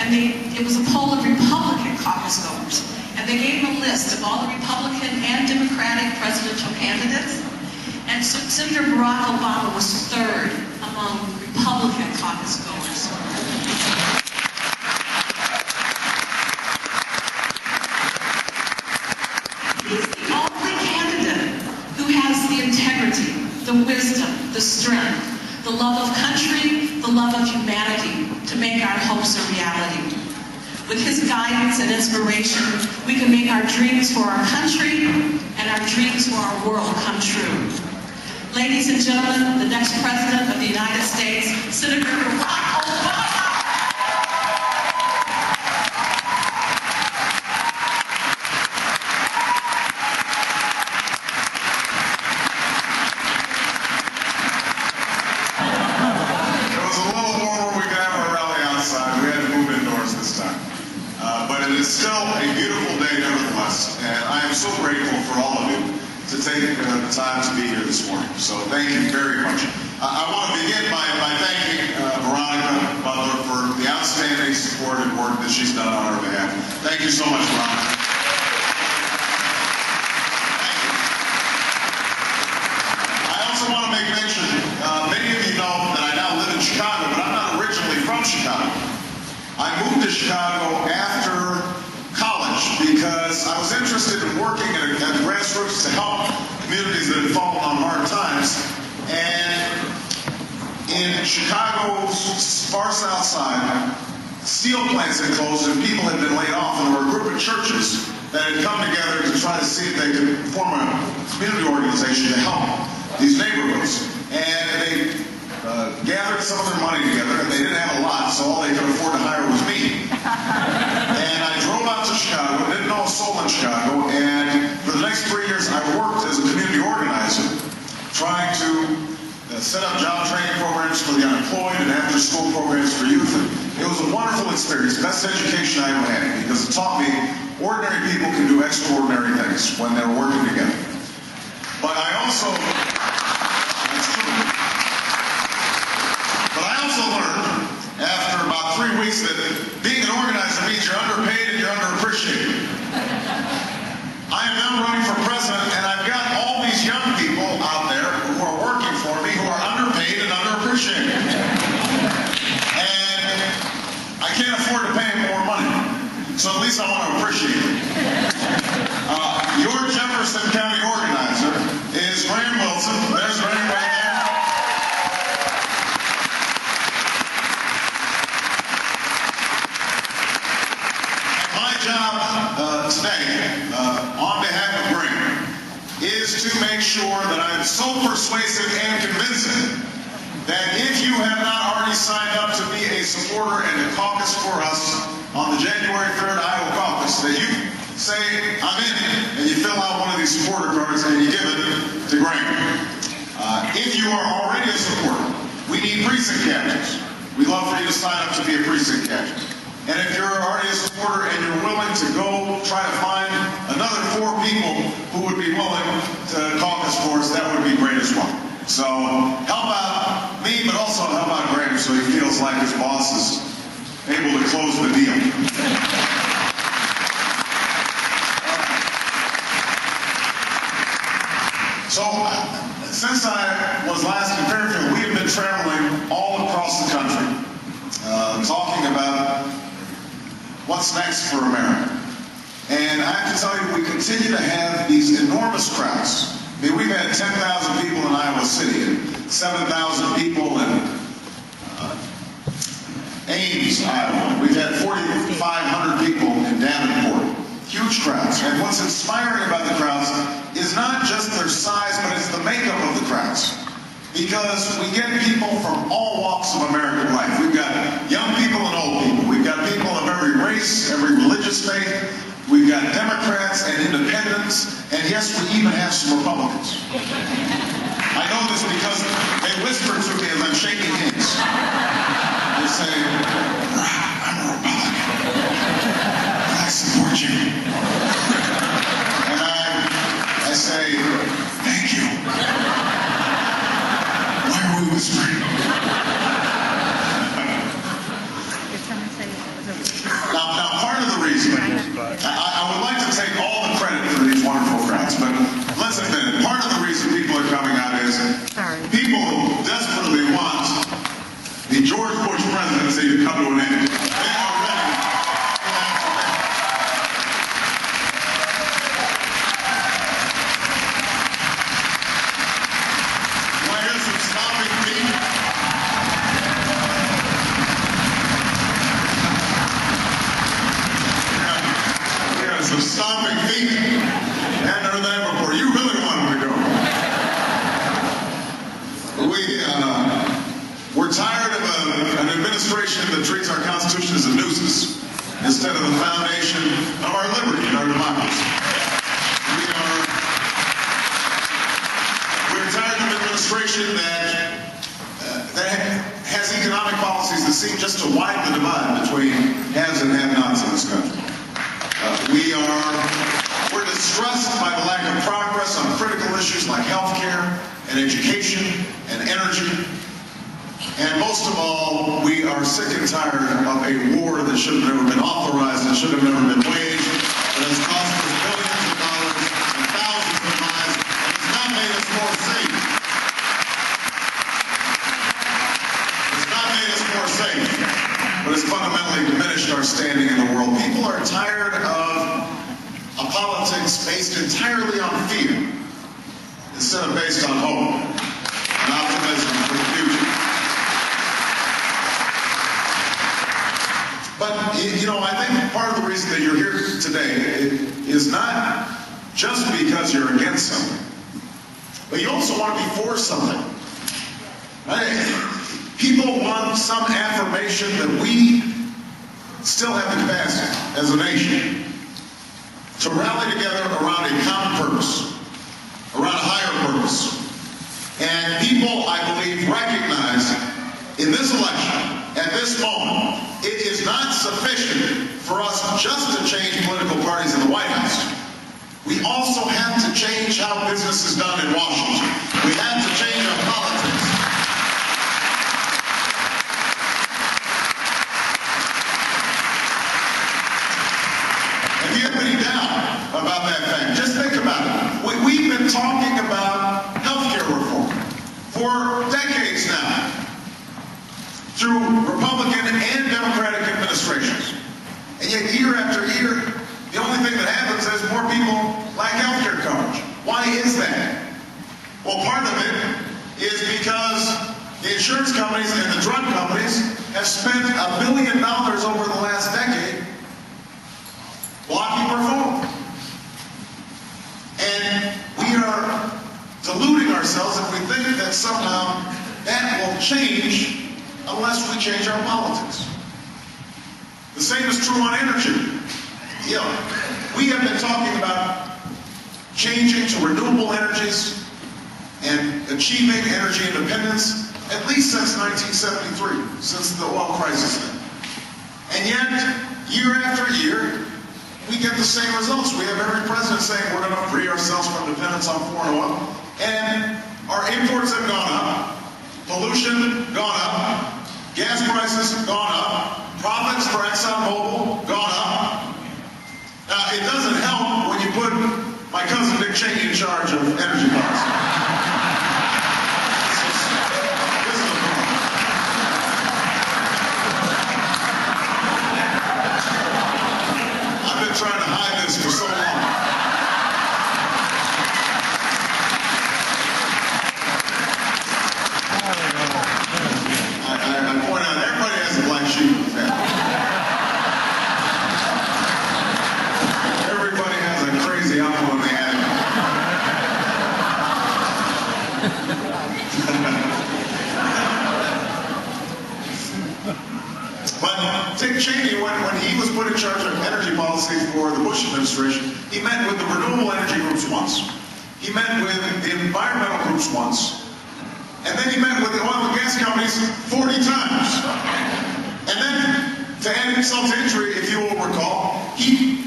and it was a poll of Republican caucus goers. And they gave them a list of all the Republican and Democratic presidential candidates. And so Senator Barack Obama was third among Republican caucus goers. He's the only candidate who has the integrity, the wisdom, the strength, the love of country, the love of humanity to make our hopes a reality. With his guidance and inspiration, we can make our dreams for our country and our dreams for our world come true. Ladies and gentlemen, the next President of the United States, Senator Barack Obama. It was a little warmer. We could have a rally outside. We had to move indoors this time. But it is still a beautiful day nevertheless, and I am so grateful for all of you to take the time to be here this morning. So thank you very much. I want to begin by thanking Veronica Butler for the outstanding support and work that she's done on our behalf. Thank you so much, Veronica. Thank you. I also want to make mention, many of you know that I now live in Chicago, but I'm not originally from Chicago. I moved to Chicago after college because I was interested in working at the grassroots to help communities that had fallen on hard times. And in Chicago's far south side, steel plants had closed and people had been laid off, and there were a group of churches that had come together to try to see if they could form a community organization to help these neighborhoods. And they gathered some of their money together, and they didn't have a lot, so all they could afford to hire was me. And I drove out to Chicago, didn't know a soul in Chicago, and for the next 3 years I worked as a community organizer, trying to set up job training programs for the unemployed and after-school programs for youth. And it was a wonderful experience, best education I ever had, because it taught me ordinary people can do extraordinary things when they're working together. But I also learned after about 3 weeks that being an organizer means you're underpaid and you're underappreciated. I am now running for president, and I've got all these young people out there who are working for me who are underpaid and underappreciated. And I can't afford to pay them more money, so at least I want to appreciate it. Your Jefferson County organizer is Graham Wilson. There's Graham right there. Job today, on behalf of Graham, is to make sure that I'm so persuasive and convincing that if you have not already signed up to be a supporter and to caucus for us on the January 3rd Iowa caucus, that you say, I'm in, and you fill out one of these supporter cards and you give it to Graham. If you are already a supporter, we need precinct captains. We'd love for you to sign up to be a precinct captain. And if you're already a supporter and you're willing to go try to find another 4 people who would be willing to caucus for us, that would be great as well. So help out me, but also help out Graham so he feels like his boss is able to close the deal. So since I was last in Fairfield, we have been traveling all across the country, talking about what's next for America. And I have to tell you, we continue to have these enormous crowds. I mean, we've had 10,000 people in Iowa City and 7,000 people in Ames, Iowa. We've had 4,500 people in Davenport. Huge crowds. And what's inspiring about the crowds is not just their size, but it's the makeup of the crowds. Because we get people from all walks of American life. We've got young people and old people. We've got people of every race, every religious faith. We've got Democrats and independents. And yes, we even have some Republicans. I know this because they whisper to me as I'm shaking hands. They say, I'm a Republican. But I support you. And I say, thank you. Why are we whispering? but let's admit it. Part of the reason people are coming out is people desperately want the George Bush presidency to come to an end. They are ready. Do I hear some stomping feet? Yeah, some stomping feet. Hadn't heard that before. You really want them to go. We're tired of an administration that treats our Constitution as a nuisance instead of the foundation of our liberty and our democracy. We're tired of an administration that has economic policies that seem just to widen the divide between haves and have-nots in this country. We're distressed by the lack of progress on critical issues like healthcare and education and energy. And most of all, we are sick and tired of a war that should have never been authorized and should have never been waged, that has cost us billions of dollars and thousands of lives, and has not made us more safe. It's not made us more safe, but it's fundamentally diminished our standing in the world. People are tired of a politics based entirely on fear instead of based on hope and optimism for the future. But, I think part of the reason that you're here today is not just because you're against something, but you also want to be for something. Right? People want some affirmation that we still have the capacity as a nation to rally together around a common purpose, around a higher purpose. And people, I believe, recognize in this election, at this moment, it is not sufficient for us just to change political parties in the White House. We also have to change how business is done in Washington. We have to change our politics. If you have any doubt about that fact, just think about it. We've been talking about healthcare reform for decades now, through Republican and Democratic administrations. And yet year after year, the only thing that happens is more people lack health care coverage. Why is that? Well, part of it is because the insurance companies and the drug companies have spent $1 billion over the last decade blocking reform. And we are deluding ourselves if we think that somehow that will change unless we change our politics. The same is true on energy. We have been talking about changing to renewable energies and achieving energy independence at least since 1973, since the oil crisis then. And yet, year after year, we get the same results. We have every president saying we're going to free ourselves from dependence on foreign oil, and our imports have gone up, pollution gone up, gas prices have gone up, profits for ExxonMobil gone up. Now, it doesn't help when you put my cousin Dick Cheney in charge of energy policy. This is the problem. I've been trying to hide this for so long. I point out, everybody has a black sheep in the family. Everybody has a crazy apple in the attic. But Dick Cheney, when he was put in charge of energy policy for the Bush administration, he met with the renewable energy groups once. He met with the environmental groups once. And then he met with the oil and gas companies 40 times. And then, to add insult to injury, if you will recall, he